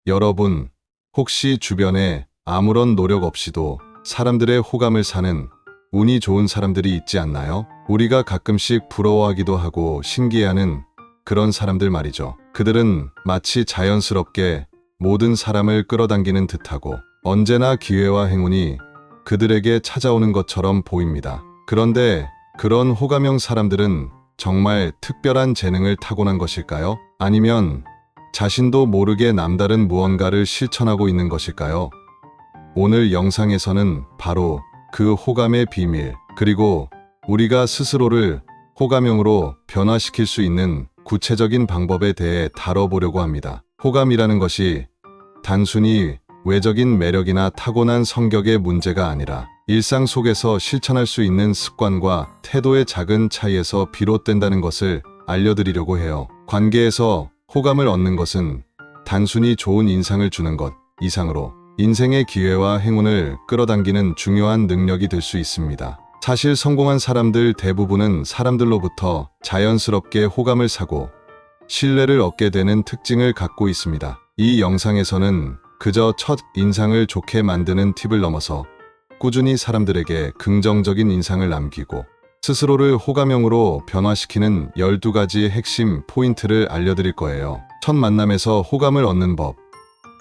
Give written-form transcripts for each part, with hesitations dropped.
여러분, 혹시 주변에 아무런 노력 없이도 사람들의 호감을 사는 운이 좋은 사람들이 있지 않나요? 우리가 가끔씩 부러워하기도 하고 신기해하는 그런 사람들 말이죠. 그들은 마치 자연스럽게 모든 사람을 끌어당기는 듯하고 언제나 기회와 행운이 그들에게 찾아오는 것처럼 보입니다. 그런데 그런 호감형 사람들은 정말 특별한 재능을 타고난 것일까요? 아니면 자신도 모르게 남다른 무언가를 실천하고 있는 것일까요? 오늘 영상에서는 바로 그 호감의 비밀, 그리고 우리가 스스로를 호감형으로 변화시킬 수 있는 구체적인 방법에 대해 다뤄보려고 합니다. 호감이라는 것이 단순히 외적인 매력이나 타고난 성격의 문제가 아니라 일상 속에서 실천할 수 있는 습관과 태도의 작은 차이에서 비롯된다는 것을 알려드리려고 해요. 관계에서 호감을 얻는 것은 단순히 좋은 인상을 주는 것 이상으로 인생의 기회와 행운을 끌어당기는 중요한 능력이 될 수 있습니다. 사실 성공한 사람들 대부분은 사람들로부터 자연스럽게 호감을 사고 신뢰를 얻게 되는 특징을 갖고 있습니다. 이 영상에서는 그저 첫 인상을 좋게 만드는 팁을 넘어서 꾸준히 사람들에게 긍정적인 인상을 남기고 스스로를 호감형으로 변화시키는 12가지 핵심 포인트를 알려드릴 거예요. 첫 만남에서 호감을 얻는 법,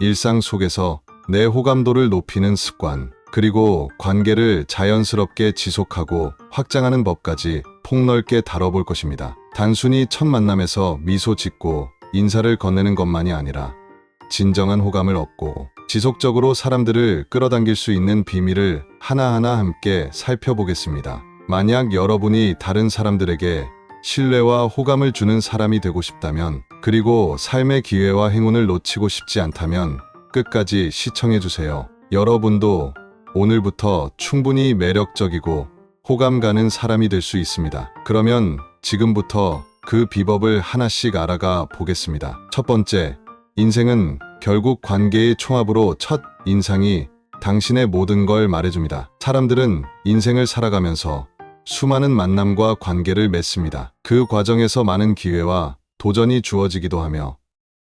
일상 속에서 내 호감도를 높이는 습관, 그리고 관계를 자연스럽게 지속하고 확장하는 법까지 폭넓게 다뤄볼 것입니다. 단순히 첫 만남에서 미소 짓고 인사를 건네는 것만이 아니라 진정한 호감을 얻고 지속적으로 사람들을 끌어당길 수 있는 비밀을 하나하나 함께 살펴보겠습니다. 만약 여러분이 다른 사람들에게 신뢰와 호감을 주는 사람이 되고 싶다면, 그리고 삶의 기회와 행운을 놓치고 싶지 않다면 끝까지 시청해주세요. 여러분도 오늘부터 충분히 매력적이고 호감 가는 사람이 될 수 있습니다. 그러면 지금부터 그 비법을 하나씩 알아가 보겠습니다. 첫 번째, 인생은 결국 관계의 총합으로 첫 인상이 당신의 모든 걸 말해줍니다. 사람들은 인생을 살아가면서 수많은 만남과 관계를 맺습니다. 그 과정에서 많은 기회와 도전이 주어지기도 하며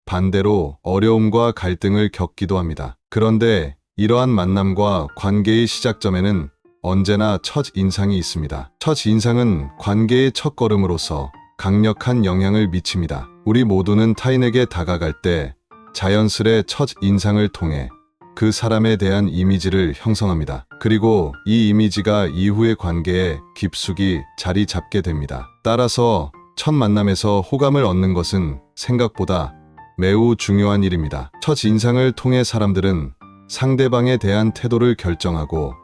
반대로 어려움과 갈등을 겪기도 합니다. 그런데 이러한 만남과 관계의 시작점에는 언제나 첫 인상이 있습니다. 첫 인상은 관계의 첫걸음으로서 강력한 영향을 미칩니다. 우리 모두는 타인에게 다가갈 때 자연스레 첫 인상을 통해 그 사람에 대한 이미지를 형성합니다. 그리고 이 이미지가 이후의 관계에 깊숙이 자리 잡게 됩니다. 따라서 첫 만남에서 호감을 얻는 것은 생각보다 매우 중요한 일입니다. 첫 인상을 통해 사람들은 상대방에 대한 태도를 결정하고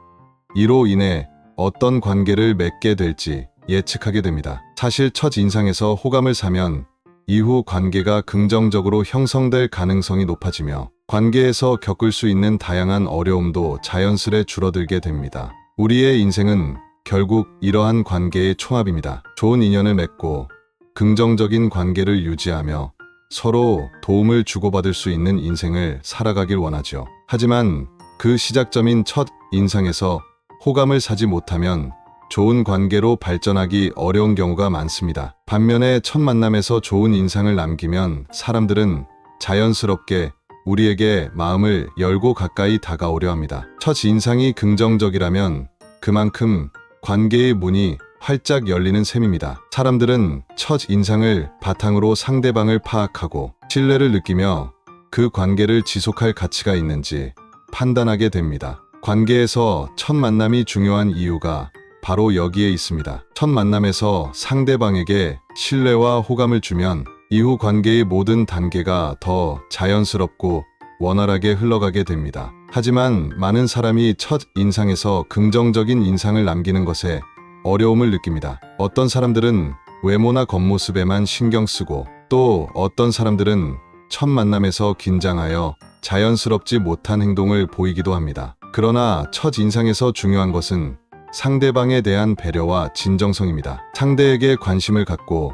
이로 인해 어떤 관계를 맺게 될지 예측하게 됩니다. 사실 첫 인상에서 호감을 사면 이후 관계가 긍정적으로 형성될 가능성이 높아지며 관계에서 겪을 수 있는 다양한 어려움도 자연스레 줄어들게 됩니다. 우리의 인생은 결국 이러한 관계의 총합입니다. 좋은 인연을 맺고 긍정적인 관계를 유지하며 서로 도움을 주고받을 수 있는 인생을 살아가길 원하죠. 하지만 그 시작점인 첫 인상에서 호감을 사지 못하면 좋은 관계로 발전하기 어려운 경우가 많습니다. 반면에 첫 만남에서 좋은 인상을 남기면 사람들은 자연스럽게 우리에게 마음을 열고 가까이 다가오려 합니다. 첫 인상이 긍정적이라면 그만큼 관계의 문이 활짝 열리는 셈입니다. 사람들은 첫 인상을 바탕으로 상대방을 파악하고 신뢰를 느끼며 그 관계를 지속할 가치가 있는지 판단하게 됩니다. 관계에서 첫 만남이 중요한 이유가 바로 여기에 있습니다. 첫 만남에서 상대방에게 신뢰와 호감을 주면 이후 관계의 모든 단계가 더 자연스럽고 원활하게 흘러가게 됩니다. 하지만 많은 사람이 첫 인상에서 긍정적인 인상을 남기는 것에 어려움을 느낍니다. 어떤 사람들은 외모나 겉모습에만 신경 쓰고 또 어떤 사람들은 첫 만남에서 긴장하여 자연스럽지 못한 행동을 보이기도 합니다. 그러나 첫 인상에서 중요한 것은 상대방에 대한 배려와 진정성입니다. 상대에게 관심을 갖고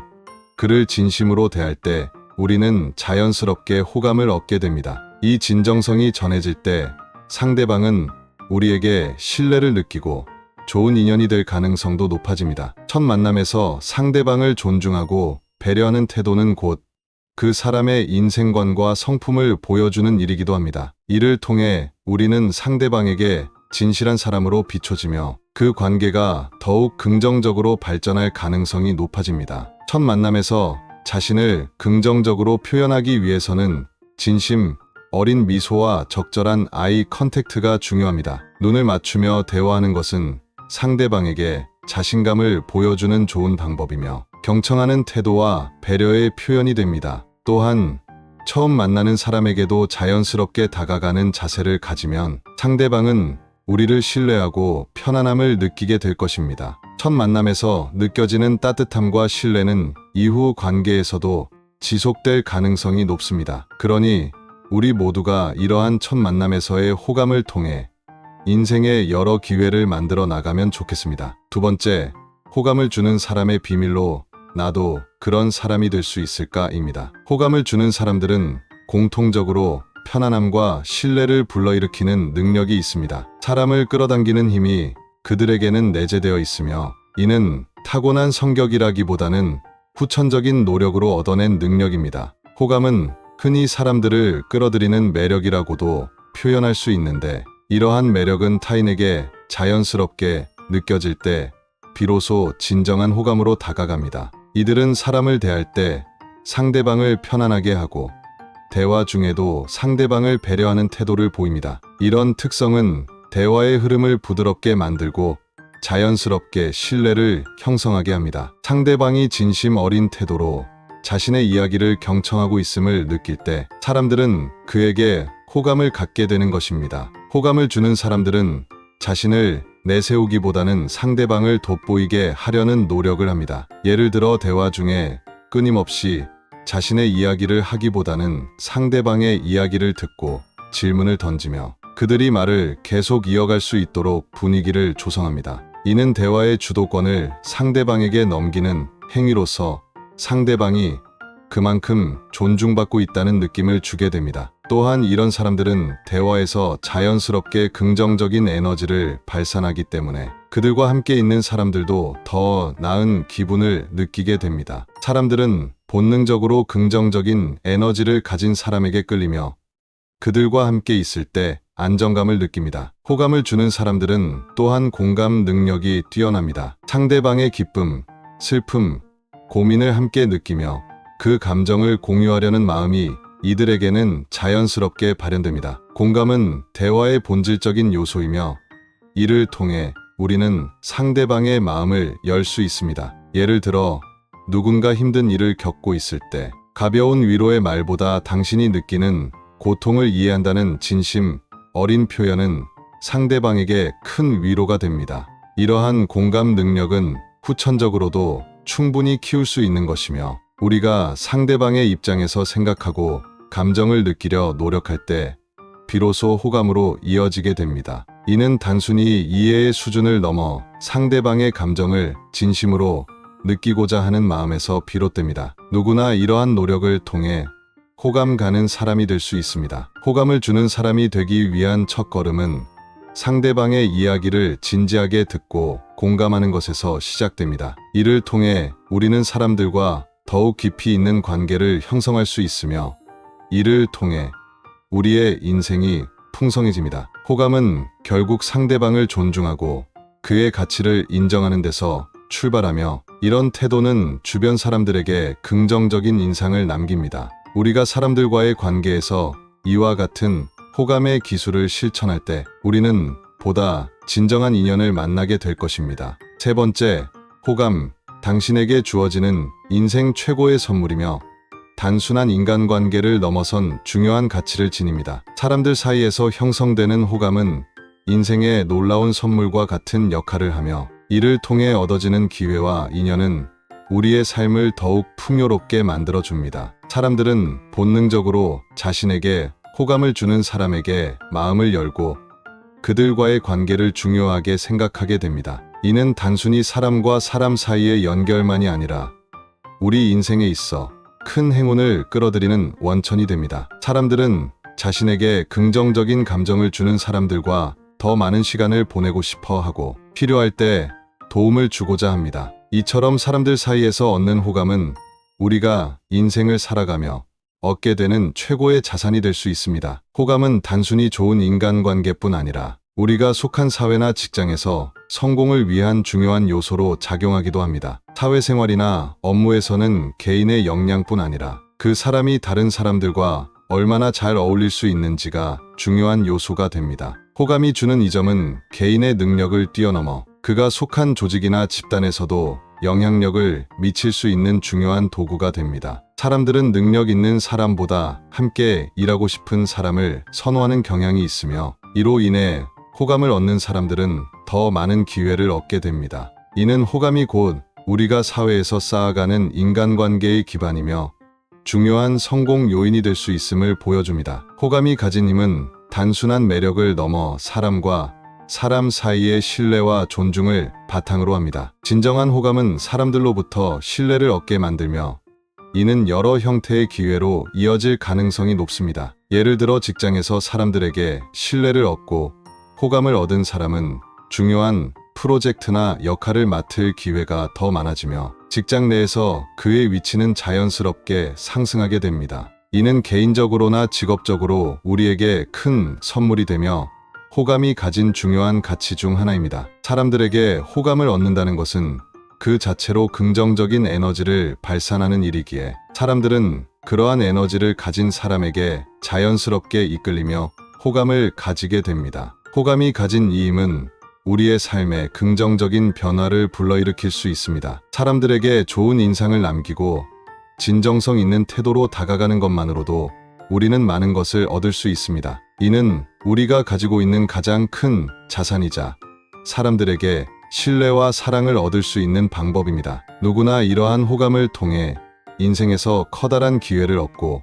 그를 진심으로 대할 때 우리는 자연스럽게 호감을 얻게 됩니다. 이 진정성이 전해질 때 상대방은 우리에게 신뢰를 느끼고 좋은 인연이 될 가능성도 높아집니다. 첫 만남에서 상대방을 존중하고 배려하는 태도는 곧 그 사람의 인생관과 성품을 보여주는 일이기도 합니다. 이를 통해 우리는 상대방에게 진실한 사람으로 비춰지며 그 관계가 더욱 긍정적으로 발전할 가능성이 높아집니다. 첫 만남에서 자신을 긍정적으로 표현하기 위해서는 진심 어린 미소와 적절한 아이 컨택트가 중요합니다. 눈을 맞추며 대화하는 것은 상대방에게 자신감을 보여주는 좋은 방법이며 경청하는 태도와 배려의 표현이 됩니다. 또한 처음 만나는 사람에게도 자연스럽게 다가가는 자세를 가지면 상대방은 우리를 신뢰하고 편안함을 느끼게 될 것입니다. 첫 만남에서 느껴지는 따뜻함과 신뢰는 이후 관계에서도 지속될 가능성이 높습니다. 그러니 우리 모두가 이러한 첫 만남에서의 호감을 통해 인생의 여러 기회를 만들어 나가면 좋겠습니다. 두 번째, 호감을 주는 사람의 비밀로 나도 그런 사람이 될 수 있을까입니다. 호감을 주는 사람들은 공통적으로 편안함과 신뢰를 불러일으키는 능력이 있습니다. 사람을 끌어당기는 힘이 그들에게는 내재되어 있으며 이는 타고난 성격이라기보다는 후천적인 노력으로 얻어낸 능력입니다. 호감은 흔히 사람들을 끌어들이는 매력이라고도 표현할 수 있는데 이러한 매력은 타인에게 자연스럽게 느껴질 때 비로소 진정한 호감으로 다가갑니다. 이들은 사람을 대할 때 상대방을 편안하게 하고 대화 중에도 상대방을 배려하는 태도를 보입니다. 이런 특성은 대화의 흐름을 부드럽게 만들고 자연스럽게 신뢰를 형성하게 합니다. 상대방이 진심 어린 태도로 자신의 이야기를 경청하고 있음을 느낄 때 사람들은 그에게 호감을 갖게 되는 것입니다. 호감을 주는 사람들은 자신을 내세우기보다는 상대방을 돋보이게 하려는 노력을 합니다. 예를 들어 대화 중에 끊임없이 자신의 이야기를 하기보다는 상대방의 이야기를 듣고 질문을 던지며 그들이 말을 계속 이어갈 수 있도록 분위기를 조성합니다. 이는 대화의 주도권을 상대방에게 넘기는 행위로서 상대방이 그만큼 존중받고 있다는 느낌을 주게 됩니다. 또한 이런 사람들은 대화에서 자연스럽게 긍정적인 에너지를 발산하기 때문에 그들과 함께 있는 사람들도 더 나은 기분을 느끼게 됩니다. 사람들은 본능적으로 긍정적인 에너지를 가진 사람에게 끌리며 그들과 함께 있을 때 안정감을 느낍니다. 호감을 주는 사람들은 또한 공감 능력이 뛰어납니다. 상대방의 기쁨, 슬픔, 고민을 함께 느끼며 그 감정을 공유하려는 마음이 이들에게는 자연스럽게 발현됩니다. 공감은 대화의 본질적인 요소이며 이를 통해 우리는 상대방의 마음을 열 수 있습니다. 예를 들어 누군가 힘든 일을 겪고 있을 때 가벼운 위로의 말보다 당신이 느끼는 고통을 이해한다는 진심 어린 표현은 상대방에게 큰 위로가 됩니다. 이러한 공감 능력은 후천적으로도 충분히 키울 수 있는 것이며 우리가 상대방의 입장에서 생각하고 감정을 느끼려 노력할 때 비로소 호감으로 이어지게 됩니다. 이는 단순히 이해의 수준을 넘어 상대방의 감정을 진심으로 느끼고자 하는 마음에서 비롯됩니다. 누구나 이러한 노력을 통해 호감 가는 사람이 될 수 있습니다. 호감을 주는 사람이 되기 위한 첫걸음은 상대방의 이야기를 진지하게 듣고 공감하는 것에서 시작됩니다. 이를 통해 우리는 사람들과 더욱 깊이 있는 관계를 형성할 수 있으며 이를 통해 우리의 인생이 풍성해집니다. 호감은 결국 상대방을 존중하고 그의 가치를 인정하는 데서 출발하며 이런 태도는 주변 사람들에게 긍정적인 인상을 남깁니다. 우리가 사람들과의 관계에서 이와 같은 호감의 기술을 실천할 때 우리는 보다 진정한 인연을 만나게 될 것입니다. 세 번째, 호감. 당신에게 주어지는 인생 최고의 선물이며 단순한 인간관계를 넘어선 중요한 가치를 지닙니다. 사람들 사이에서 형성되는 호감은 인생의 놀라운 선물과 같은 역할을 하며 이를 통해 얻어지는 기회와 인연은 우리의 삶을 더욱 풍요롭게 만들어줍니다. 사람들은 본능적으로 자신에게 호감을 주는 사람에게 마음을 열고 그들과의 관계를 중요하게 생각하게 됩니다. 이는 단순히 사람과 사람 사이의 연결만이 아니라 우리 인생에 있어 큰 행운을 끌어들이는 원천이 됩니다. 사람들은 자신에게 긍정적인 감정을 주는 사람들과 더 많은 시간을 보내고 싶어 하고 필요할 때 도움을 주고자 합니다. 이처럼 사람들 사이에서 얻는 호감은 우리가 인생을 살아가며 얻게 되는 최고의 자산이 될 수 있습니다. 호감은 단순히 좋은 인간관계뿐 아니라 우리가 속한 사회나 직장에서 성공을 위한 중요한 요소로 작용하기도 합니다. 사회생활이나 업무에서는 개인의 역량뿐 아니라 그 사람이 다른 사람들과 얼마나 잘 어울릴 수 있는지가 중요한 요소가 됩니다. 호감이 주는 이 점은 개인의 능력을 뛰어넘어 그가 속한 조직이나 집단에서도 영향력을 미칠 수 있는 중요한 도구가 됩니다. 사람들은 능력 있는 사람보다 함께 일하고 싶은 사람을 선호하는 경향이 있으며 이로 인해 호감을 얻는 사람들은 더 많은 기회를 얻게 됩니다. 이는 호감이 곧 우리가 사회에서 쌓아가는 인간관계의 기반이며 중요한 성공 요인이 될 수 있음을 보여줍니다. 호감이 가진 힘은 단순한 매력을 넘어 사람과 사람 사이의 신뢰와 존중을 바탕으로 합니다. 진정한 호감은 사람들로부터 신뢰를 얻게 만들며 이는 여러 형태의 기회로 이어질 가능성이 높습니다. 예를 들어 직장에서 사람들에게 신뢰를 얻고 호감을 얻은 사람은 중요한 프로젝트나 역할을 맡을 기회가 더 많아지며 직장 내에서 그의 위치는 자연스럽게 상승하게 됩니다. 이는 개인적으로나 직업적으로 우리에게 큰 선물이 되며 호감이 가진 중요한 가치 중 하나입니다. 사람들에게 호감을 얻는다는 것은 그 자체로 긍정적인 에너지를 발산하는 일이기에 사람들은 그러한 에너지를 가진 사람에게 자연스럽게 이끌리며 호감을 가지게 됩니다. 호감이 가진 이 힘은 우리의 삶에 긍정적인 변화를 불러일으킬 수 있습니다. 사람들에게 좋은 인상을 남기고 진정성 있는 태도로 다가가는 것만으로도 우리는 많은 것을 얻을 수 있습니다. 이는 우리가 가지고 있는 가장 큰 자산이자 사람들에게 신뢰와 사랑을 얻을 수 있는 방법입니다. 누구나 이러한 호감을 통해 인생에서 커다란 기회를 얻고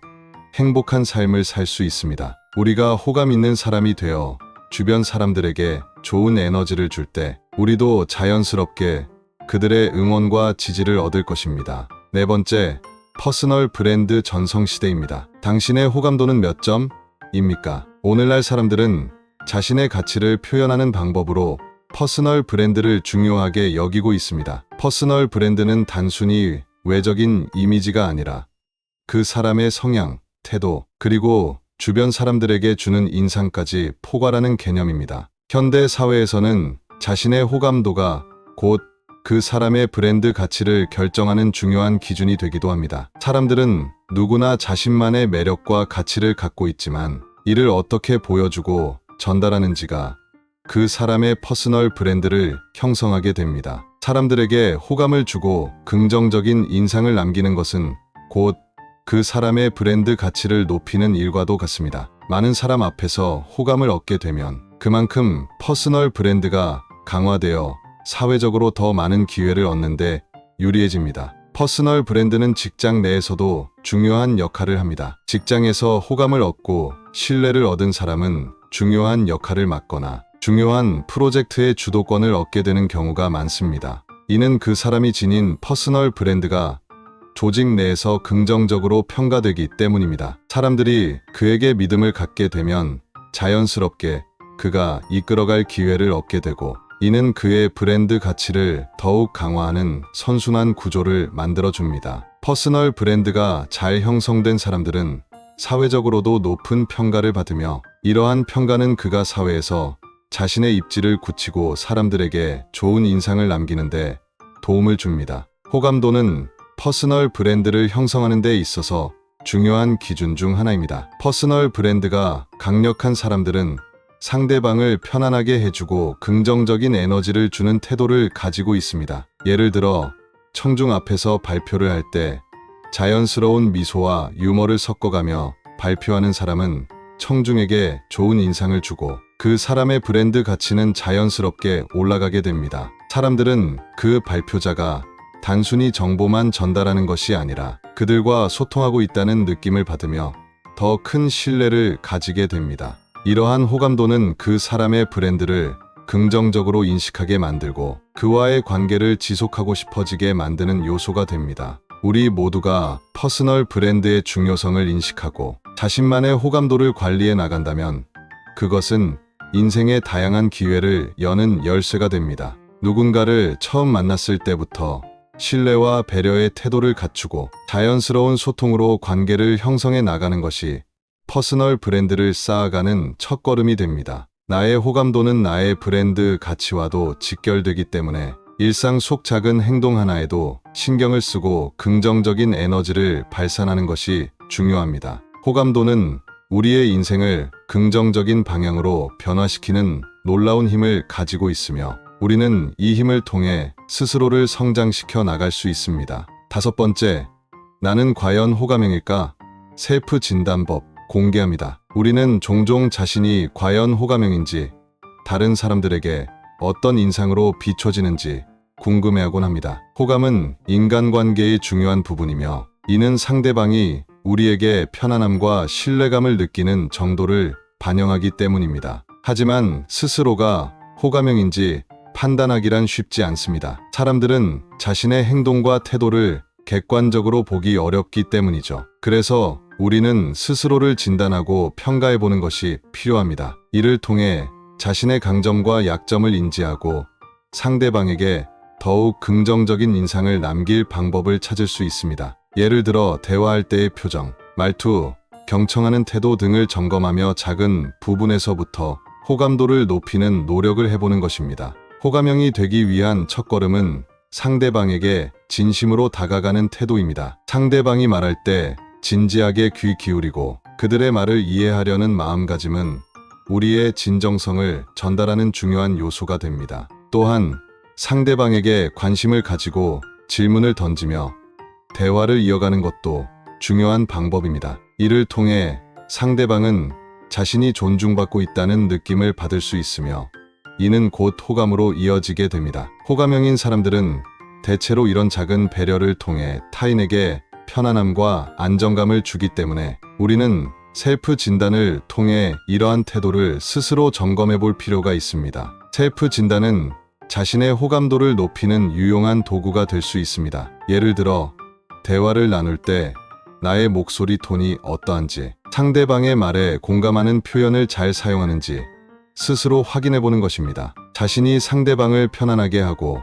행복한 삶을 살 수 있습니다. 우리가 호감 있는 사람이 되어 주변 사람들에게 좋은 에너지를 줄 때 우리도 자연스럽게 그들의 응원과 지지를 얻을 것입니다. 네 번째, 퍼스널 브랜드 전성시대입니다. 당신의 호감도는 몇 점입니까? 오늘날 사람들은 자신의 가치를 표현하는 방법으로 퍼스널 브랜드를 중요하게 여기고 있습니다. 퍼스널 브랜드는 단순히 외적인 이미지가 아니라 그 사람의 성향, 태도, 그리고 주변 사람들에게 주는 인상까지 포괄하는 개념입니다. 현대 사회에서는 자신의 호감도가 곧 그 사람의 브랜드 가치를 결정하는 중요한 기준이 되기도 합니다. 사람들은 누구나 자신만의 매력과 가치를 갖고 있지만 이를 어떻게 보여주고 전달하는지가 그 사람의 퍼스널 브랜드를 형성하게 됩니다. 사람들에게 호감을 주고 긍정적인 인상을 남기는 것은 곧 그 사람의 브랜드 가치를 높이는 일과도 같습니다. 많은 사람 앞에서 호감을 얻게 되면 그만큼 퍼스널 브랜드가 강화되어 사회적으로 더 많은 기회를 얻는데 유리해집니다. 퍼스널 브랜드는 직장 내에서도 중요한 역할을 합니다. 직장에서 호감을 얻고 신뢰를 얻은 사람은 중요한 역할을 맡거나 중요한 프로젝트의 주도권을 얻게 되는 경우가 많습니다. 이는 그 사람이 지닌 퍼스널 브랜드가 조직 내에서 긍정적으로 평가되기 때문입니다. 사람들이 그에게 믿음을 갖게 되면 자연스럽게 그가 이끌어갈 기회를 얻게 되고 이는 그의 브랜드 가치를 더욱 강화하는 선순환 구조를 만들어줍니다. 퍼스널 브랜드가 잘 형성된 사람들은 사회적으로도 높은 평가를 받으며 이러한 평가는 그가 사회에서 자신의 입지를 굳히고 사람들에게 좋은 인상을 남기는데 도움을 줍니다. 호감도는 퍼스널 브랜드를 형성하는 데 있어서 중요한 기준 중 하나입니다. 퍼스널 브랜드가 강력한 사람들은 상대방을 편안하게 해주고 긍정적인 에너지를 주는 태도를 가지고 있습니다. 예를 들어 청중 앞에서 발표를 할 때 자연스러운 미소와 유머를 섞어가며 발표하는 사람은 청중에게 좋은 인상을 주고 그 사람의 브랜드 가치는 자연스럽게 올라가게 됩니다. 사람들은 그 발표자가 단순히 정보만 전달하는 것이 아니라 그들과 소통하고 있다는 느낌을 받으며 더 큰 신뢰를 가지게 됩니다. 이러한 호감도는 그 사람의 브랜드를 긍정적으로 인식하게 만들고 그와의 관계를 지속하고 싶어지게 만드는 요소가 됩니다. 우리 모두가 퍼스널 브랜드의 중요성을 인식하고 자신만의 호감도를 관리해 나간다면 그것은 인생의 다양한 기회를 여는 열쇠가 됩니다. 누군가를 처음 만났을 때부터 신뢰와 배려의 태도를 갖추고 자연스러운 소통으로 관계를 형성해 나가는 것이 퍼스널 브랜드를 쌓아가는 첫걸음이 됩니다. 나의 호감도는 나의 브랜드 가치와도 직결되기 때문에 일상 속 작은 행동 하나에도 신경을 쓰고 긍정적인 에너지를 발산하는 것이 중요합니다. 호감도는 우리의 인생을 긍정적인 방향으로 변화시키는 놀라운 힘을 가지고 있으며 우리는 이 힘을 통해 스스로를 성장시켜 나갈 수 있습니다. 5번째, 나는 과연 호감형일까? 셀프 진단법 공개합니다. 우리는 종종 자신이 과연 호감형인지, 다른 사람들에게 어떤 인상으로 비춰지는지 궁금해하곤 합니다. 호감은 인간관계의 중요한 부분이며 이는 상대방이 우리에게 편안함과 신뢰감을 느끼는 정도를 반영하기 때문입니다. 하지만 스스로가 호감형인지 판단하기란 쉽지 않습니다. 사람들은 자신의 행동과 태도를 객관적으로 보기 어렵기 때문이죠. 그래서 우리는 스스로를 진단하고 평가해보는 것이 필요합니다. 이를 통해 자신의 강점과 약점을 인지하고 상대방에게 더욱 긍정적인 인상을 남길 방법을 찾을 수 있습니다. 예를 들어 대화할 때의 표정, 말투, 경청하는 태도 등을 점검하며 작은 부분에서부터 호감도를 높이는 노력을 해보는 것입니다. 호감형이 되기 위한 첫걸음은 상대방에게 진심으로 다가가는 태도입니다. 상대방이 말할 때 진지하게 귀 기울이고 그들의 말을 이해하려는 마음가짐은 우리의 진정성을 전달하는 중요한 요소가 됩니다. 또한 상대방에게 관심을 가지고 질문을 던지며 대화를 이어가는 것도 중요한 방법입니다. 이를 통해 상대방은 자신이 존중받고 있다는 느낌을 받을 수 있으며 이는 곧 호감으로 이어지게 됩니다. 호감형인 사람들은 대체로 이런 작은 배려를 통해 타인에게 편안함과 안정감을 주기 때문에 우리는 셀프 진단을 통해 이러한 태도를 스스로 점검해 볼 필요가 있습니다. 셀프 진단은 자신의 호감도를 높이는 유용한 도구가 될 수 있습니다. 예를 들어 대화를 나눌 때 나의 목소리 톤이 어떠한지, 상대방의 말에 공감하는 표현을 잘 사용하는지 스스로 확인해 보는 것입니다. 자신이 상대방을 편안하게 하고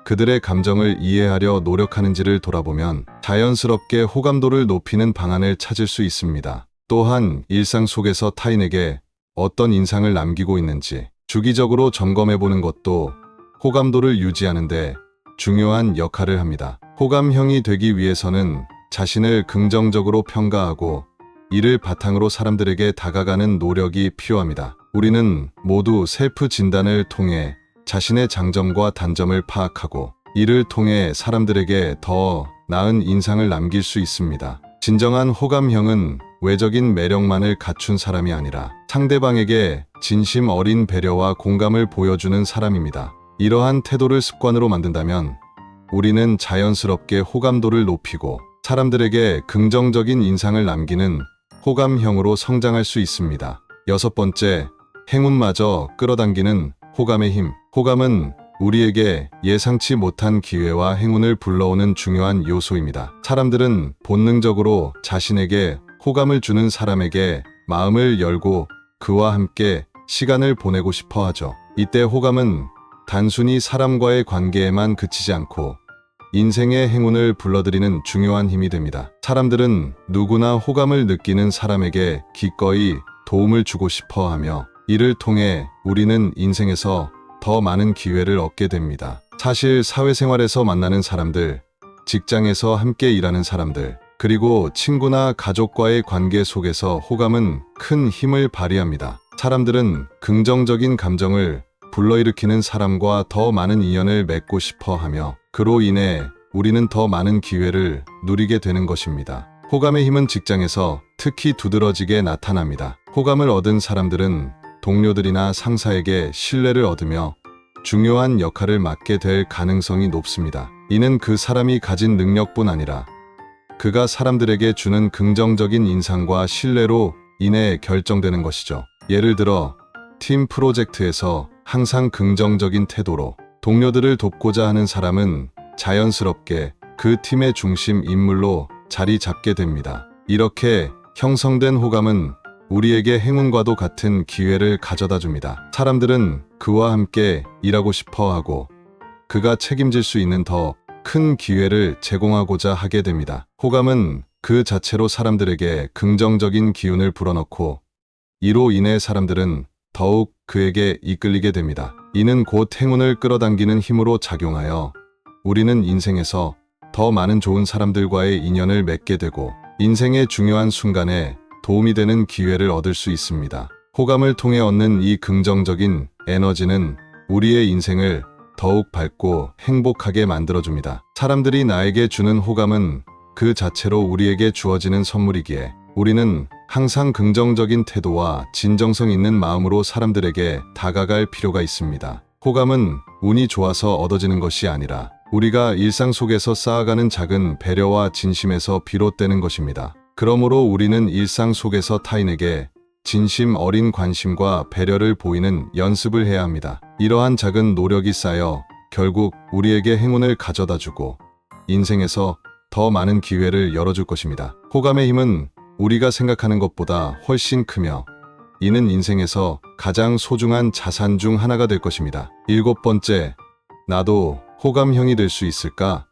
그들의 감정을 이해하려 노력하는지를 돌아보면 자연스럽게 호감도를 높이는 방안을 찾을 수 있습니다. 또한 일상 속에서 타인에게 어떤 인상을 남기고 있는지 주기적으로 점검해 보는 것도 호감도를 유지하는 데 중요한 역할을 합니다. 호감형이 되기 위해서는 자신을 긍정적으로 평가하고 이를 바탕으로 사람들에게 다가가는 노력이 필요합니다. 우리는 모두 셀프 진단을 통해 자신의 장점과 단점을 파악하고 이를 통해 사람들에게 더 나은 인상을 남길 수 있습니다. 진정한 호감형은 외적인 매력만을 갖춘 사람이 아니라 상대방에게 진심 어린 배려와 공감을 보여주는 사람입니다. 이러한 태도를 습관으로 만든다면 우리는 자연스럽게 호감도를 높이고 사람들에게 긍정적인 인상을 남기는 호감형으로 성장할 수 있습니다. 6번째, 행운마저 끌어당기는 호감의 힘. 호감은 우리에게 예상치 못한 기회와 행운을 불러오는 중요한 요소입니다. 사람들은 본능적으로 자신에게 호감을 주는 사람에게 마음을 열고 그와 함께 시간을 보내고 싶어 하죠. 이때 호감은 단순히 사람과의 관계에만 그치지 않고 인생의 행운을 불러들이는 중요한 힘이 됩니다. 사람들은 누구나 호감을 느끼는 사람에게 기꺼이 도움을 주고 싶어 하며 이를 통해 우리는 인생에서 더 많은 기회를 얻게 됩니다. 사실 사회생활에서 만나는 사람들, 직장에서 함께 일하는 사람들, 그리고 친구나 가족과의 관계 속에서 호감은 큰 힘을 발휘합니다. 사람들은 긍정적인 감정을 불러일으키는 사람과 더 많은 인연을 맺고 싶어 하며 그로 인해 우리는 더 많은 기회를 누리게 되는 것입니다. 호감의 힘은 직장에서 특히 두드러지게 나타납니다. 호감을 얻은 사람들은 동료들이나 상사에게 신뢰를 얻으며 중요한 역할을 맡게 될 가능성이 높습니다. 이는 그 사람이 가진 능력뿐 아니라 그가 사람들에게 주는 긍정적인 인상과 신뢰로 인해 결정되는 것이죠. 예를 들어 팀 프로젝트에서 항상 긍정적인 태도로 동료들을 돕고자 하는 사람은 자연스럽게 그 팀의 중심 인물로 자리 잡게 됩니다. 이렇게 형성된 호감은 우리에게 행운과도 같은 기회를 가져다 줍니다. 사람들은 그와 함께 일하고 싶어 하고 그가 책임질 수 있는 더 큰 기회를 제공하고자 하게 됩니다. 호감은 그 자체로 사람들에게 긍정적인 기운을 불어넣고 이로 인해 사람들은 더욱 그에게 이끌리게 됩니다. 이는 곧 행운을 끌어당기는 힘으로 작용하여 우리는 인생에서 더 많은 좋은 사람들과의 인연을 맺게 되고 인생의 중요한 순간에 도움이 되는 기회를 얻을 수 있습니다. 호감을 통해 얻는 이 긍정적인 에너지는 우리의 인생을 더욱 밝고 행복하게 만들어줍니다. 사람들이 나에게 주는 호감은 그 자체로 우리에게 주어지는 선물이기에 우리는 항상 긍정적인 태도와 진정성 있는 마음으로 사람들에게 다가갈 필요가 있습니다. 호감은 운이 좋아서 얻어지는 것이 아니라 우리가 일상 속에서 쌓아가는 작은 배려와 진심에서 비롯되는 것입니다. 그러므로 우리는 일상 속에서 타인에게 진심 어린 관심과 배려를 보이는 연습을 해야 합니다. 이러한 작은 노력이 쌓여 결국 우리에게 행운을 가져다주고 인생에서 더 많은 기회를 열어줄 것입니다. 호감의 힘은 우리가 생각하는 것보다 훨씬 크며 이는 인생에서 가장 소중한 자산 중 하나가 될 것입니다. 7번째, 나도 호감형이 될 수 있을까?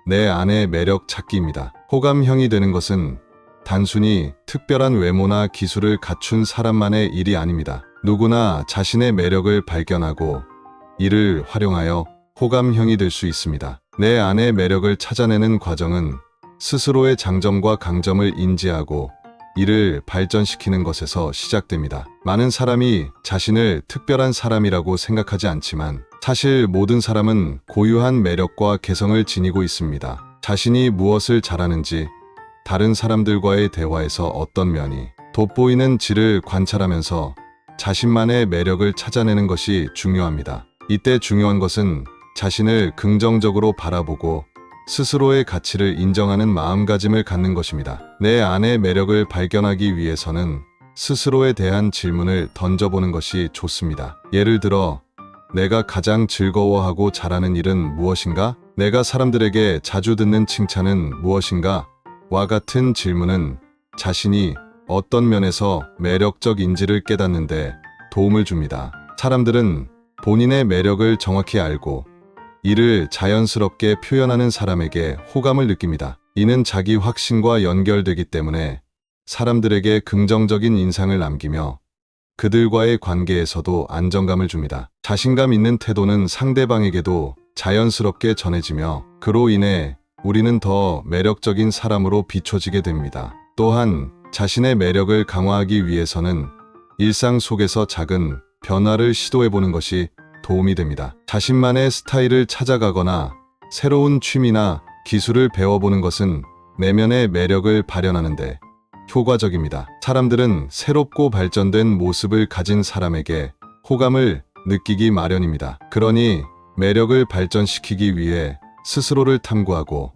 내 안의 매력 찾기입니다. 호감형이 되는 것은 단순히 특별한 외모나 기술을 갖춘 사람만의 일이 아닙니다. 누구나 자신의 매력을 발견하고 이를 활용하여 호감형이 될 수 있습니다. 내 안의 매력을 찾아내는 과정은 스스로의 장점과 강점을 인지하고 이를 발전시키는 것에서 시작됩니다. 많은 사람이 자신을 특별한 사람이라고 생각하지 않지만 사실 모든 사람은 고유한 매력과 개성을 지니고 있습니다. 자신이 무엇을 잘하는지, 다른 사람들과의 대화에서 어떤 면이 돋보이는지를 관찰하면서 자신만의 매력을 찾아내는 것이 중요합니다. 이때 중요한 것은 자신을 긍정적으로 바라보고 스스로의 가치를 인정하는 마음가짐을 갖는 것입니다. 내 안의 매력을 발견하기 위해서는 스스로에 대한 질문을 던져보는 것이 좋습니다. 예를 들어, 내가 가장 즐거워하고 잘하는 일은 무엇인가? 내가 사람들에게 자주 듣는 칭찬은 무엇인가? 와 같은 질문은 자신이 어떤 면에서 매력적인지를 깨닫는 데 도움을 줍니다. 사람들은 본인의 매력을 정확히 알고 이를 자연스럽게 표현하는 사람에게 호감을 느낍니다. 이는 자기 확신과 연결되기 때문에 사람들에게 긍정적인 인상을 남기며 그들과의 관계에서도 안정감을 줍니다. 자신감 있는 태도는 상대방에게도 자연스럽게 전해지며 그로 인해 우리는 더 매력적인 사람으로 비춰지게 됩니다. 또한 자신의 매력을 강화하기 위해서는 일상 속에서 작은 변화를 시도해보는 것이 도움이 됩니다. 자신만의 스타일을 찾아가거나 새로운 취미나 기술을 배워보는 것은 내면의 매력을 발현하는데 효과적입니다. 사람들은 새롭고 발전된 모습을 가진 사람에게 호감을 느끼기 마련입니다. 그러니 매력을 발전시키기 위해 스스로를 탐구하고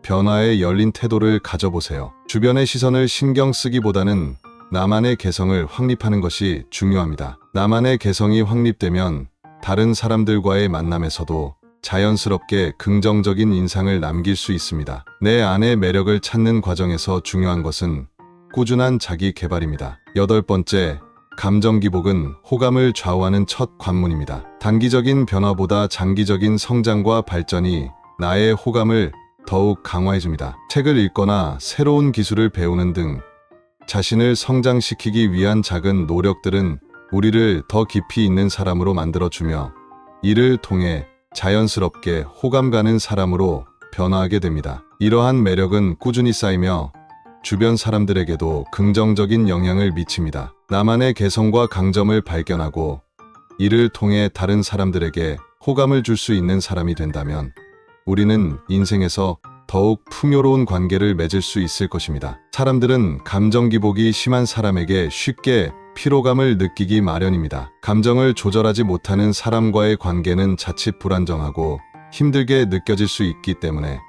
변화에 열린 태도를 가져보세요. 주변의 시선을 신경 쓰기보다는 나만의 개성을 확립하는 것이 중요합니다. 나만의 개성이 확립되면 다른 사람들과의 만남에서도 자연스럽게 긍정적인 인상을 남길 수 있습니다. 내 안의 매력을 찾는 과정에서 중요한 것은 꾸준한 자기 개발입니다. 8번째, 감정 기복은 호감을 좌우하는 첫 관문입니다. 단기적인 변화보다 장기적인 성장과 발전이 나의 호감을 더욱 강화해줍니다. 책을 읽거나 새로운 기술을 배우는 등 자신을 성장시키기 위한 작은 노력들은 우리를 더 깊이 있는 사람으로 만들어주며 이를 통해 자연스럽게 호감 가는 사람으로 변화하게 됩니다. 이러한 매력은 꾸준히 쌓이며 주변 사람들에게도 긍정적인 영향을 미칩니다. 나만의 개성과 강점을 발견하고 이를 통해 다른 사람들에게 호감을 줄 수 있는 사람이 된다면 우리는 인생에서 더욱 풍요로운 관계를 맺을 수 있을 것입니다. 사람들은 감정 기복이 심한 사람에게 쉽게 피로감을 느끼기 마련입니다. 감정을 조절하지 못하는 사람과의 관계는 자칫 불안정하고 힘들게 느껴질 수 있기 때문에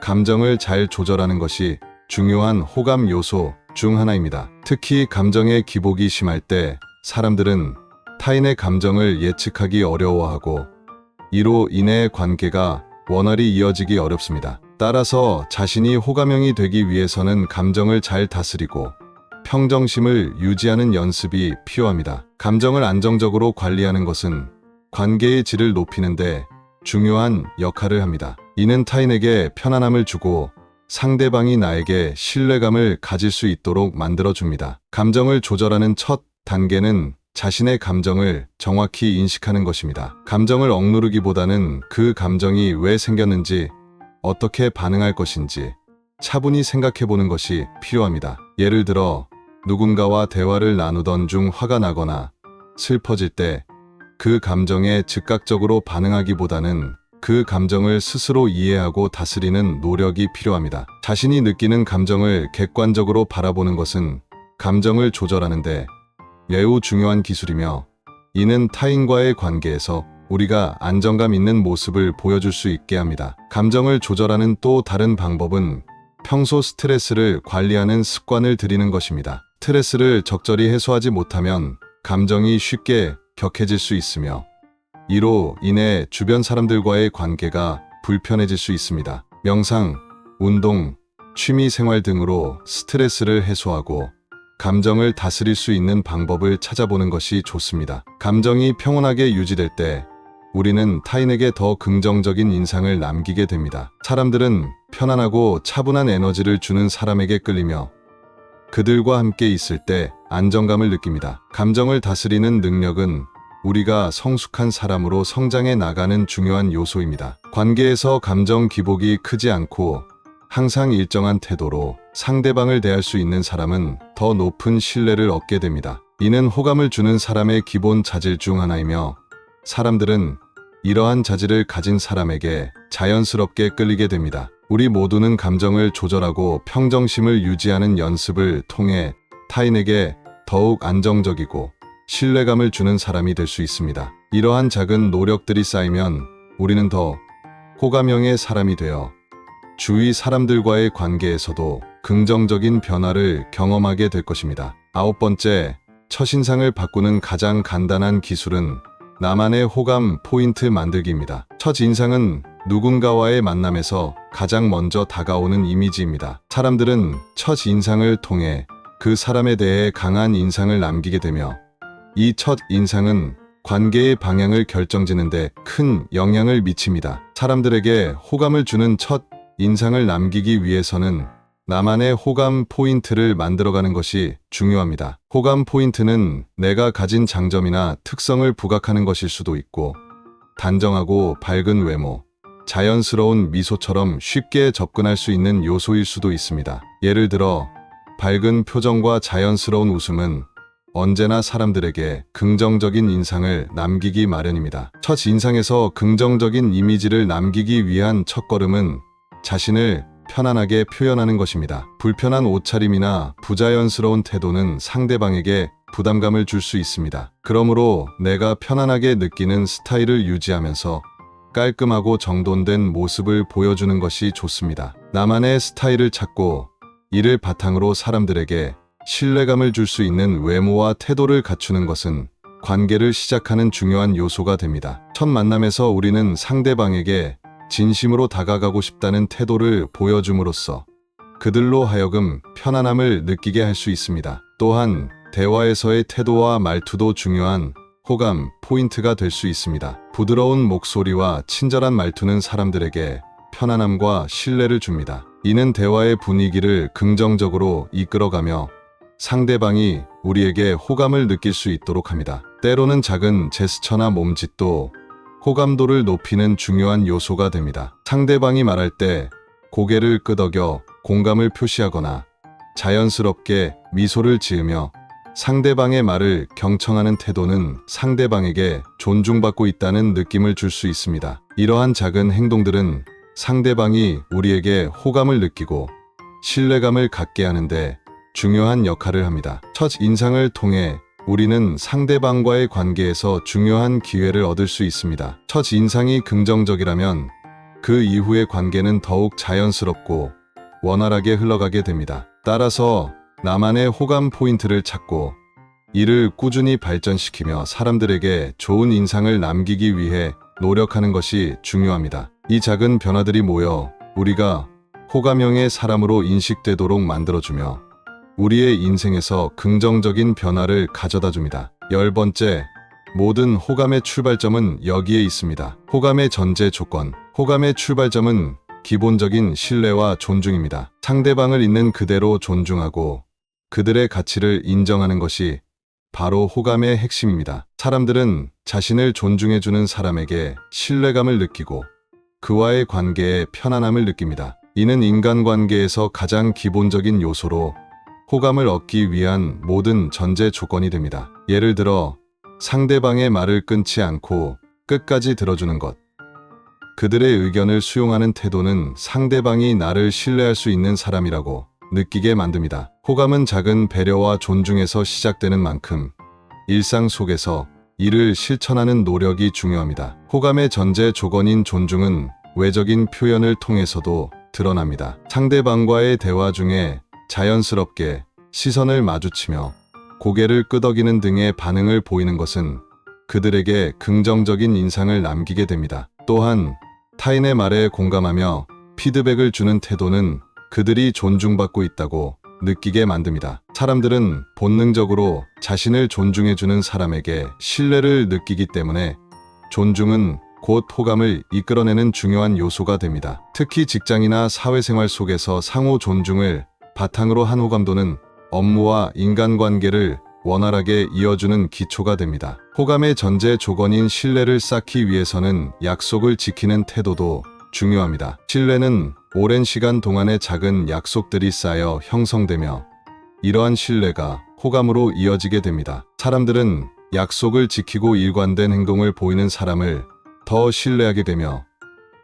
감정을 잘 조절하는 것이 중요한 호감 요소 중 하나입니다. 특히 감정의 기복이 심할 때 사람들은 타인의 감정을 예측하기 어려워하고 이로 인해 관계가 원활히 이어지기 어렵습니다. 따라서 자신이 호감형이 되기 위해서는 감정을 잘 다스리고 평정심을 유지하는 연습이 필요합니다. 감정을 안정적으로 관리하는 것은 관계의 질을 높이는데 중요한 역할을 합니다. 이는 타인에게 편안함을 주고 상대방이 나에게 신뢰감을 가질 수 있도록 만들어줍니다. 감정을 조절하는 첫 단계는 자신의 감정을 정확히 인식하는 것입니다. 감정을 억누르기보다는 그 감정이 왜 생겼는지, 어떻게 반응할 것인지 차분히 생각해 보는 것이 필요합니다. 예를 들어 누군가와 대화를 나누던 중 화가 나거나 슬퍼질 때 그 감정에 즉각적으로 반응하기보다는 그 감정을 스스로 이해하고 다스리는 노력이 필요합니다. 자신이 느끼는 감정을 객관적으로 바라보는 것은 감정을 조절하는데 매우 중요한 기술이며, 이는 타인과의 관계에서 우리가 안정감 있는 모습을 보여줄 수 있게 합니다. 감정을 조절하는 또 다른 방법은 평소 스트레스를 관리하는 습관을 들이는 것입니다. 스트레스를 적절히 해소하지 못하면 감정이 쉽게 격해질 수 있으며, 이로 인해 주변 사람들과의 관계가 불편해질 수 있습니다. 명상, 운동, 취미 생활 등으로 스트레스를 해소하고 감정을 다스릴 수 있는 방법을 찾아보는 것이 좋습니다. 감정이 평온하게 유지될 때 우리는 타인에게 더 긍정적인 인상을 남기게 됩니다. 사람들은 편안하고 차분한 에너지를 주는 사람에게 끌리며 그들과 함께 있을 때 안정감을 느낍니다. 감정을 다스리는 능력은 우리가 성숙한 사람으로 성장해 나가는 중요한 요소입니다. 관계에서 감정 기복이 크지 않고 항상 일정한 태도로 상대방을 대할 수 있는 사람은 더 높은 신뢰를 얻게 됩니다. 이는 호감을 주는 사람의 기본 자질 중 하나이며, 사람들은 이러한 자질을 가진 사람에게 자연스럽게 끌리게 됩니다. 우리 모두는 감정을 조절하고 평정심을 유지하는 연습을 통해 타인에게 더욱 안정적이고 신뢰감을 주는 사람이 될 수 있습니다. 이러한 작은 노력들이 쌓이면 우리는 더 호감형의 사람이 되어 주위 사람들과의 관계에서도 긍정적인 변화를 경험하게 될 것입니다. 9번째, 첫인상을 바꾸는 가장 간단한 기술은 나만의 호감 포인트 만들기입니다. 첫인상은 누군가와의 만남에서 가장 먼저 다가오는 이미지입니다. 사람들은 첫인상을 통해 그 사람에 대해 강한 인상을 남기게 되며, 이 첫인상은 관계의 방향을 결정짓는데 큰 영향을 미칩니다. 사람들에게 호감을 주는 첫 인상을 남기기 위해서는 나만의 호감 포인트를 만들어가는 것이 중요합니다. 호감 포인트는 내가 가진 장점이나 특성을 부각하는 것일 수도 있고, 단정하고 밝은 외모, 자연스러운 미소처럼 쉽게 접근할 수 있는 요소일 수도 있습니다. 예를 들어 밝은 표정과 자연스러운 웃음은 언제나 사람들에게 긍정적인 인상을 남기기 마련입니다. 첫 인상에서 긍정적인 이미지를 남기기 위한 첫걸음은 자신을 편안하게 표현하는 것입니다. 불편한 옷차림이나 부자연스러운 태도는 상대방에게 부담감을 줄 수 있습니다. 그러므로 내가 편안하게 느끼는 스타일을 유지하면서 깔끔하고 정돈된 모습을 보여주는 것이 좋습니다. 나만의 스타일을 찾고 이를 바탕으로 사람들에게 신뢰감을 줄 수 있는 외모와 태도를 갖추는 것은 관계를 시작하는 중요한 요소가 됩니다. 첫 만남에서 우리는 상대방에게 진심으로 다가가고 싶다는 태도를 보여줌으로써 그들로 하여금 편안함을 느끼게 할 수 있습니다. 또한 대화에서의 태도와 말투도 중요한 호감 포인트가 될 수 있습니다. 부드러운 목소리와 친절한 말투는 사람들에게 편안함과 신뢰를 줍니다. 이는 대화의 분위기를 긍정적으로 이끌어가며 상대방이 우리에게 호감을 느낄 수 있도록 합니다. 때로는 작은 제스처나 몸짓도 호감도를 높이는 중요한 요소가 됩니다. 상대방이 말할 때 고개를 끄덕여 공감을 표시하거나 자연스럽게 미소를 지으며 상대방의 말을 경청하는 태도는 상대방에게 존중받고 있다는 느낌을 줄 수 있습니다. 이러한 작은 행동들은 상대방이 우리에게 호감을 느끼고 신뢰감을 갖게 하는데 중요한 역할을 합니다. 첫 인상을 통해 우리는 상대방과의 관계에서 중요한 기회를 얻을 수 있습니다. 첫 인상이 긍정적이라면 그 이후의 관계는 더욱 자연스럽고 원활하게 흘러가게 됩니다. 따라서 나만의 호감 포인트를 찾고 이를 꾸준히 발전시키며 사람들에게 좋은 인상을 남기기 위해 노력하는 것이 중요합니다. 이 작은 변화들이 모여 우리가 호감형의 사람으로 인식되도록 만들어주며 우리의 인생에서 긍정적인 변화를 가져다 줍니다. 10번째, 모든 호감의 출발점은 여기에 있습니다. 호감의 전제 조건. 호감의 출발점은 기본적인 신뢰와 존중입니다. 상대방을 있는 그대로 존중하고 그들의 가치를 인정하는 것이 바로 호감의 핵심입니다. 사람들은 자신을 존중해주는 사람에게 신뢰감을 느끼고 그와의 관계에 편안함을 느낍니다. 이는 인간관계에서 가장 기본적인 요소로 호감을 얻기 위한 모든 전제 조건이 됩니다. 예를 들어 상대방의 말을 끊지 않고 끝까지 들어주는 것. 그들의 의견을 수용하는 태도는 상대방이 나를 신뢰할 수 있는 사람이라고 느끼게 만듭니다. 호감은 작은 배려와 존중에서 시작되는 만큼 일상 속에서 이를 실천하는 노력이 중요합니다. 호감의 전제 조건인 존중은 외적인 표현을 통해서도 드러납니다. 상대방과의 대화 중에 자연스럽게 시선을 마주치며 고개를 끄덕이는 등의 반응을 보이는 것은 그들에게 긍정적인 인상을 남기게 됩니다. 또한 타인의 말에 공감하며 피드백을 주는 태도는 그들이 존중받고 있다고 느끼게 만듭니다. 사람들은 본능적으로 자신을 존중해주는 사람에게 신뢰를 느끼기 때문에 존중은 곧 호감을 이끌어내는 중요한 요소가 됩니다. 특히 직장이나 사회생활 속에서 상호 존중을 바탕으로 한 호감도는 업무와 인간관계를 원활하게 이어주는 기초가 됩니다. 호감의 전제 조건인 신뢰를 쌓기 위해서는 약속을 지키는 태도도 중요합니다. 신뢰는 오랜 시간 동안의 작은 약속들이 쌓여 형성되며 이러한 신뢰가 호감으로 이어지게 됩니다. 사람들은 약속을 지키고 일관된 행동을 보이는 사람을 더 신뢰하게 되며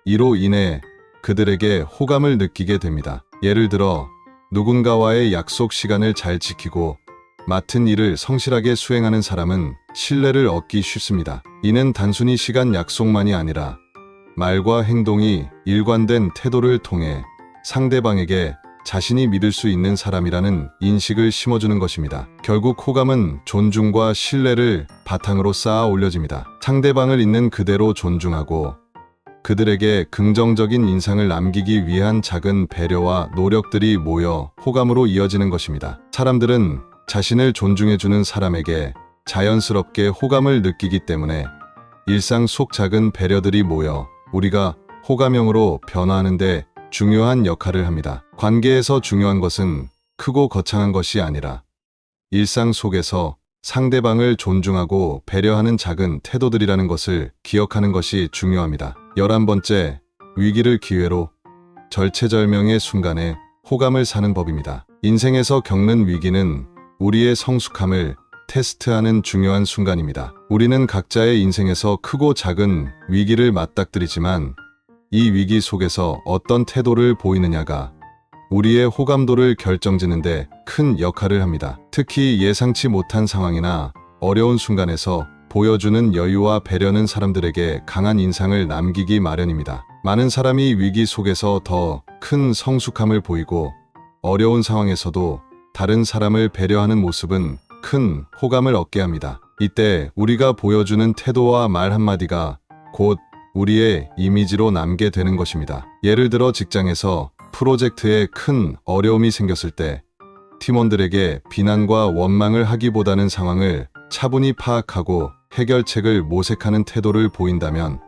이로 인해 그들에게 호감을 느끼게 됩니다. 예를 들어 누군가와의 약속 시간을 잘 지키고 맡은 일을 성실하게 수행하는 사람은 신뢰를 얻기 쉽습니다. 이는 단순히 시간 약속만이 아니라 말과 행동이 일관된 태도를 통해 상대방에게 자신이 믿을 수 있는 사람이라는 인식을 심어주는 것입니다. 결국 호감은 존중과 신뢰를 바탕으로 쌓아 올려집니다. 상대방을 있는 그대로 존중하고 그들에게 긍정적인 인상을 남기기 위한 작은 배려와 노력들이 모여 호감으로 이어지는 것입니다. 사람들은 자신을 존중해주는 사람에게 자연스럽게 호감을 느끼기 때문에 일상 속 작은 배려들이 모여 우리가 호감형으로 변화하는 데 중요한 역할을 합니다. 관계에서 중요한 것은 크고 거창한 것이 아니라 일상 속에서 상대방을 존중하고 배려하는 작은 태도들이라는 것을 기억하는 것이 중요합니다. 11번째, 위기를 기회로. 절체절명의 순간에 호감을 사는 법입니다. 인생에서 겪는 위기는 우리의 성숙함을 테스트하는 중요한 순간입니다. 우리는 각자의 인생에서 크고 작은 위기를 맞닥뜨리지만 이 위기 속에서 어떤 태도를 보이느냐가 우리의 호감도를 결정짓는데 큰 역할을 합니다. 특히 예상치 못한 상황이나 어려운 순간에서 보여주는 여유와 배려는 사람들에게 강한 인상을 남기기 마련입니다. 많은 사람이 위기 속에서 더 큰 성숙함을 보이고 어려운 상황에서도 다른 사람을 배려하는 모습은 큰 호감을 얻게 합니다. 이때 우리가 보여주는 태도와 말 한마디가 곧 우리의 이미지로 남게 되는 것입니다. 예를 들어 직장에서 프로젝트에 큰 어려움이 생겼을 때 팀원들에게 비난과 원망을 하기보다는 상황을 차분히 파악하고 해결책을 모색하는 태도를 보인다면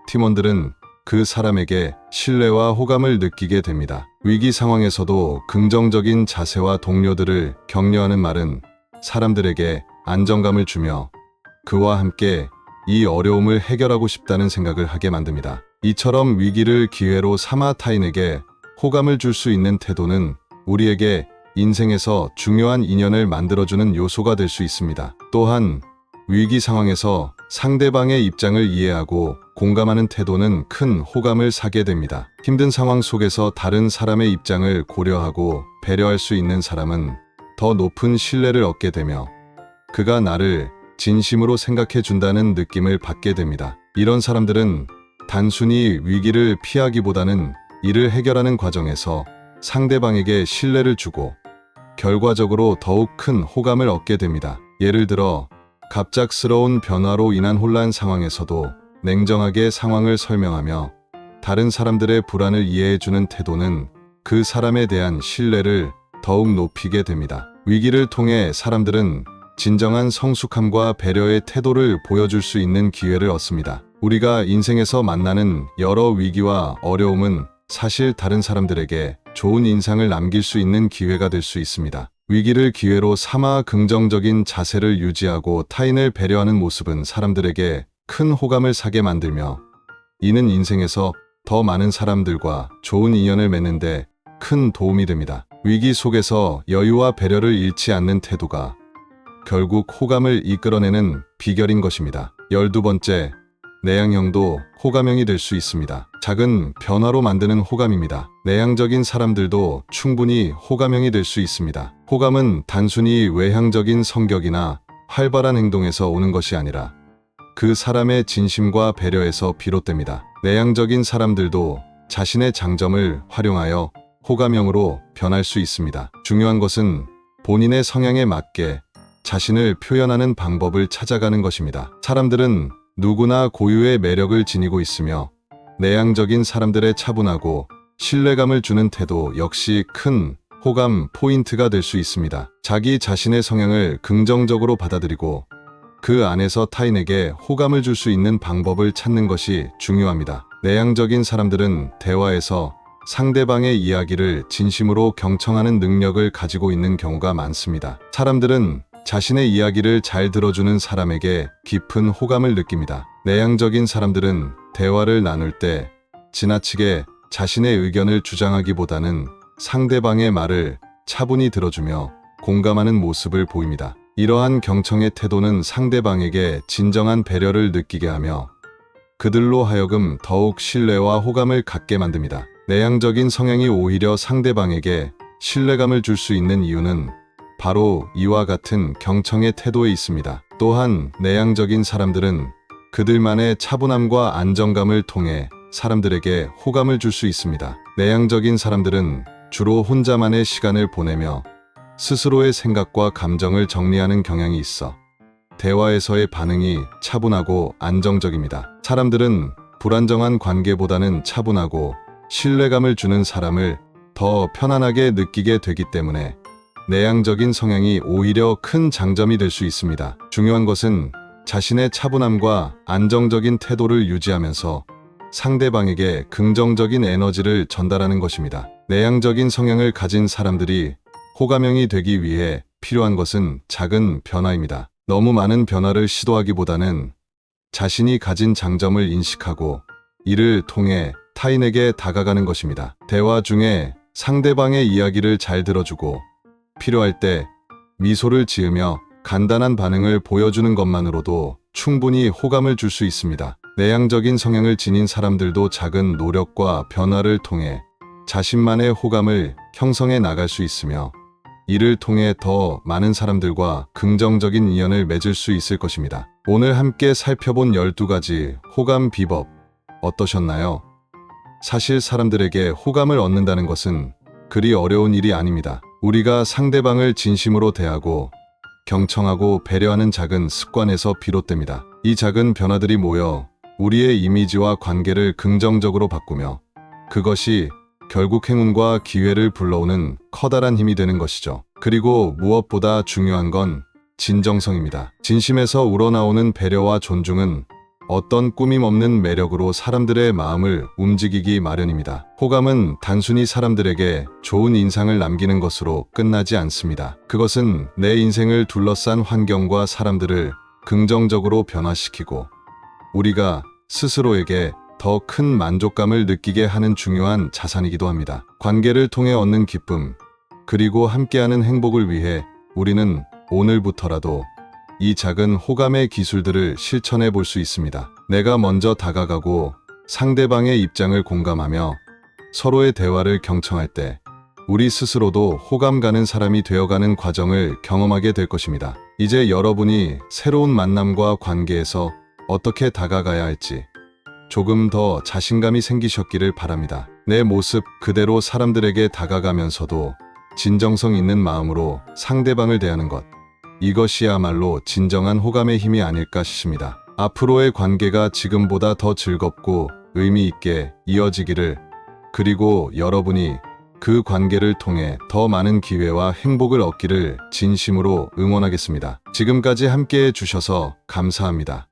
팀원들은 그 사람에게 신뢰와 호감을 느끼게 됩니다. 위기 상황에서도 긍정적인 자세와 동료들을 격려하는 말은 사람들에게 안정감을 주며 그와 함께 이 어려움을 해결하고 싶다는 생각을 하게 만듭니다. 이처럼 위기를 기회로 삼아 타인에게 호감을 줄 수 있는 태도는 우리에게 인생에서 중요한 인연을 만들어주는 요소가 될 수 있습니다. 또한 위기 상황에서 상대방의 입장을 이해하고 공감하는 태도는 큰 호감을 사게 됩니다. 힘든 상황 속에서 다른 사람의 입장을 고려하고 배려할 수 있는 사람은 더 높은 신뢰를 얻게 되며 그가 나를 진심으로 생각해 준다는 느낌을 받게 됩니다. 이런 사람들은 단순히 위기를 피하기보다는 이를 해결하는 과정에서 상대방에게 신뢰를 주고 결과적으로 더욱 큰 호감을 얻게 됩니다. 예를 들어 갑작스러운 변화로 인한 혼란 상황에서도 냉정하게 상황을 설명하며 다른 사람들의 불안을 이해해주는 태도는 그 사람에 대한 신뢰를 더욱 높이게 됩니다. 위기를 통해 사람들은 진정한 성숙함과 배려의 태도를 보여줄 수 있는 기회를 얻습니다. 우리가 인생에서 만나는 여러 위기와 어려움은 사실 다른 사람들에게 좋은 인상을 남길 수 있는 기회가 될 수 있습니다. 위기를 기회로 삼아 긍정적인 자세를 유지하고 타인을 배려하는 모습은 사람들에게 큰 호감을 사게 만들며, 이는 인생에서 더 많은 사람들과 좋은 인연을 맺는데 큰 도움이 됩니다. 위기 속에서 여유와 배려를 잃지 않는 태도가 결국 호감을 이끌어내는 비결인 것입니다. 12번째, 내향형도 호감형이 될 수 있습니다. 작은 변화로 만드는 호감입니다. 내향적인 사람들도 충분히 호감형이 될 수 있습니다. 호감은 단순히 외향적인 성격이나 활발한 행동에서 오는 것이 아니라 그 사람의 진심과 배려에서 비롯됩니다. 내향적인 사람들도 자신의 장점을 활용하여 호감형으로 변할 수 있습니다. 중요한 것은 본인의 성향에 맞게 자신을 표현하는 방법을 찾아가는 것입니다. 사람들은 누구나 고유의 매력을 지니고 있으며, 내향적인 사람들의 차분하고 신뢰감을 주는 태도 역시 큰 호감 포인트가 될 수 있습니다. 자기 자신의 성향을 긍정적으로 받아들이고 그 안에서 타인에게 호감을 줄 수 있는 방법을 찾는 것이 중요합니다. 내향적인 사람들은 대화에서 상대방의 이야기를 진심으로 경청하는 능력을 가지고 있는 경우가 많습니다. 사람들은 자신의 이야기를 잘 들어주는 사람에게 깊은 호감을 느낍니다. 내향적인 사람들은 대화를 나눌 때 지나치게 자신의 의견을 주장하기보다는 상대방의 말을 차분히 들어주며 공감하는 모습을 보입니다. 이러한 경청의 태도는 상대방에게 진정한 배려를 느끼게 하며 그들로 하여금 더욱 신뢰와 호감을 갖게 만듭니다. 내향적인 성향이 오히려 상대방에게 신뢰감을 줄 수 있는 이유는 바로 이와 같은 경청의 태도에 있습니다. 또한 내향적인 사람들은 그들만의 차분함과 안정감을 통해 사람들에게 호감을 줄 수 있습니다. 내향적인 사람들은 주로 혼자만의 시간을 보내며 스스로의 생각과 감정을 정리하는 경향이 있어 대화에서의 반응이 차분하고 안정적입니다. 사람들은 불안정한 관계보다는 차분하고 신뢰감을 주는 사람을 더 편안하게 느끼게 되기 때문에 내향적인 성향이 오히려 큰 장점이 될 수 있습니다. 중요한 것은 자신의 차분함과 안정적인 태도를 유지하면서 상대방에게 긍정적인 에너지를 전달하는 것입니다. 내향적인 성향을 가진 사람들이 호감형이 되기 위해 필요한 것은 작은 변화입니다. 너무 많은 변화를 시도하기보다는 자신이 가진 장점을 인식하고 이를 통해 타인에게 다가가는 것입니다. 대화 중에 상대방의 이야기를 잘 들어주고 필요할 때 미소를 지으며 간단한 반응을 보여주는 것만으로도 충분히 호감을 줄 수 있습니다. 내향적인 성향을 지닌 사람들도 작은 노력과 변화를 통해 자신만의 호감을 형성해 나갈 수 있으며 이를 통해 더 많은 사람들과 긍정적인 인연을 맺을 수 있을 것입니다. 오늘 함께 살펴본 12가지 호감 비법 어떠셨나요? 사실 사람들에게 호감을 얻는다는 것은 그리 어려운 일이 아닙니다. 우리가 상대방을 진심으로 대하고 경청하고 배려하는 작은 습관에서 비롯됩니다. 이 작은 변화들이 모여 우리의 이미지와 관계를 긍정적으로 바꾸며 그것이 결국 행운과 기회를 불러오는 커다란 힘이 되는 것이죠. 그리고 무엇보다 중요한 건 진정성입니다. 진심에서 우러나오는 배려와 존중은 어떤 꾸밈 없는 매력으로 사람들의 마음을 움직이기 마련입니다. 호감은 단순히 사람들에게 좋은 인상을 남기는 것으로 끝나지 않습니다. 그것은 내 인생을 둘러싼 환경과 사람들을 긍정적으로 변화시키고 우리가 스스로에게 더 큰 만족감을 느끼게 하는 중요한 자산이기도 합니다. 관계를 통해 얻는 기쁨, 그리고 함께하는 행복을 위해 우리는 오늘부터라도 이 작은 호감의 기술들을 실천해 볼 수 있습니다. 내가 먼저 다가가고 상대방의 입장을 공감하며 서로의 대화를 경청할 때 우리 스스로도 호감 가는 사람이 되어가는 과정을 경험하게 될 것입니다. 이제 여러분이 새로운 만남과 관계에서 어떻게 다가가야 할지 조금 더 자신감이 생기셨기를 바랍니다. 내 모습 그대로 사람들에게 다가가면서도 진정성 있는 마음으로 상대방을 대하는 것, 이것이야말로 진정한 호감의 힘이 아닐까 싶습니다. 앞으로의 관계가 지금보다 더 즐겁고 의미 있게 이어지기를, 그리고 여러분이 그 관계를 통해 더 많은 기회와 행복을 얻기를 진심으로 응원하겠습니다. 지금까지 함께해 주셔서 감사합니다.